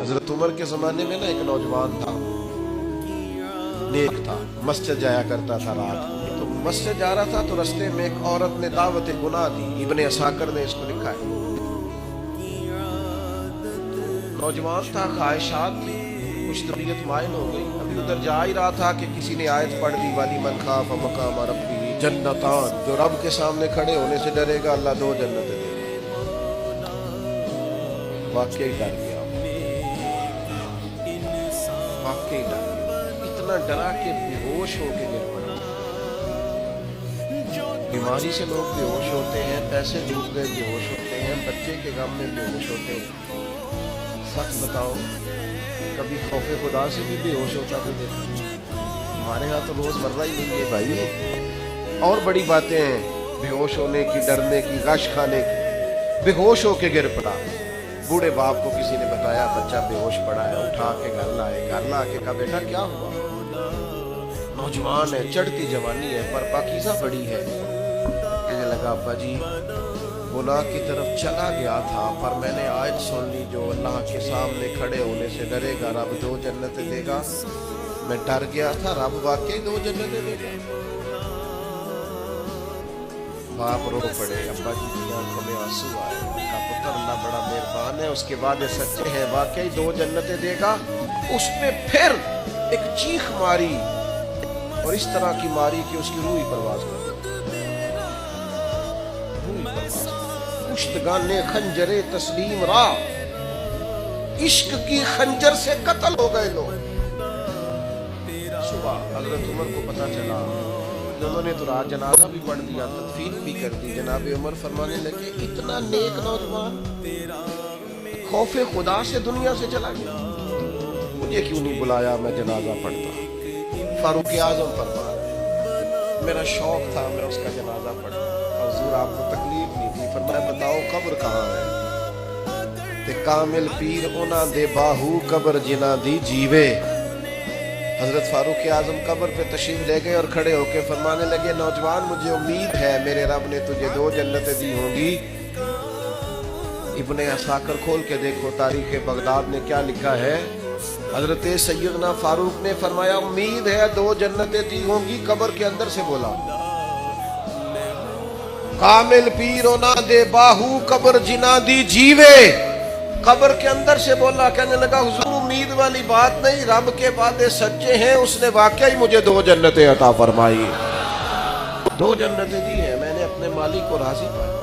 حضرت عمر کے زمانے میں نا ایک نوجوان تھا، نیک تھا، مسجد جایا کرتا تھا رات کو۔ تو مسجد جا رہا تھا تو رستے میں ایک عورت نے دعوت گناہ دی، ابن عساکر نے اس کو لکھا ہے۔ نوجوان تھا، خواہشات تھی، کچھ طبیعت مائل ہو گئی، ابھی ادھر جا ہی رہا تھا کہ کسی نے آیت پڑھ دی، والی من خاف مقام ربہ جنتان، جو رب کے سامنے کھڑے ہونے سے ڈرے گا اللہ 2 جنتیں دے گا۔ واقعی ڈر گیا، واقعی ڈر گیا، اتنا ڈرا کہ بے ہوش ہو کے گر پڑا۔ بیماری سے لوگ بے ہوش ہوتے ہیں، پیسے ڈوب گئے بے ہوش ہوتے ہیں، بچے کے غم میں بے ہوش ہوتے ہیں۔ سچ بتاؤ، کبھی خوف خدا سے بھی بے ہوش ہوتا تو دیکھا؟ ہمارے ہاں تو روز مرہ ہی نہیں ہے بھائی، اور بڑی باتیں ہیں بے ہوش ہونے کی، ڈرنے کی، غش کھانے کی۔ بے ہوش ہو کے گر پڑا۔ بوڑھے باپ کو کسی نے بتایا بچہ بے ہوش پڑا ہے، اٹھا کے گھر لائے، گھر لا کے کہا بیٹا کیا ہوا؟ نوجوان ہے، چڑھتی جوانی ہے، پر پاکیزہ بڑی ہے۔ کہنے لگا ابا جی گناہ کی طرف چلا گیا تھا، پر میں نے آیت سن لی جو اللہ کے سامنے کھڑے ہونے سے ڈرے گا رب 2 جنتیں دے گا۔ میں ڈر گیا تھا، رب واقعی 2 جنتیں دے گا۔ باپ رو پڑے، ابا جی کی آنکھوں میں آنسو آئے، کہا پتر اللہ بڑا مہربان ہے، اس کے بعد یہ سچے ہیں، واقعی 2 جنتیں دے گا۔ اس نے پھر ایک چیخ ماری اور اس طرح کی ماری کہ اس کی روح ہی پرواز کر گئی، روح ہی پرواز کر گئی۔ کشتگانے خنجر تسلیم را، عشق کی خنجر سے قتل ہو گئے لوگ۔ صبح حضرت عمر کو پتا چلا، انہوں نے تو رات جنازہ بھی پڑھ دیا، تدفین بھی کر دی۔ جناب عمر فرمانے لگے اتنا نیک نوجوان خوف خدا سے دنیا سے چلا گیا، مجھے کیوں نہیں بلایا، میں جنازہ پڑھتا۔ فاروق اعظم فرما رہے میرا شوق تھا میں اس کا جنازہ پڑھتا، حضور آپ کو تکلیف نہیں تھی، فرمایا بتاؤ قبر کہاں ہے؟ تے کامل پیر انہاں دے باہو قبر جنہ دی جیوے۔ حضرت فاروق اعظم قبر پہ تشریف لے گئے اور کھڑے ہو کے فرمانے لگے نوجوان مجھے امید ہے میرے رب نے تجھے 2 جنتیں دی ہوں گی۔ ابن عساکر کھول کے دیکھو تاریخ بغداد نے کیا لکھا ہے۔ حضرت سیدنا فاروق نے فرمایا امید ہے 2 جنتیں دی ہوں گی، قبر کے اندر سے بولا کامل پیرونا دے باہو قبر جنا دی جیوے، قبر کے اندر سے بولا۔ کہنے لگا حضور امید والی بات نہیں، رب کے وعدے سچے ہیں، اس نے واقعی مجھے 2 جنتیں عطا فرمائی، 2 جنتیں دی ہیں، میں نے اپنے مالک کو راضی پایا۔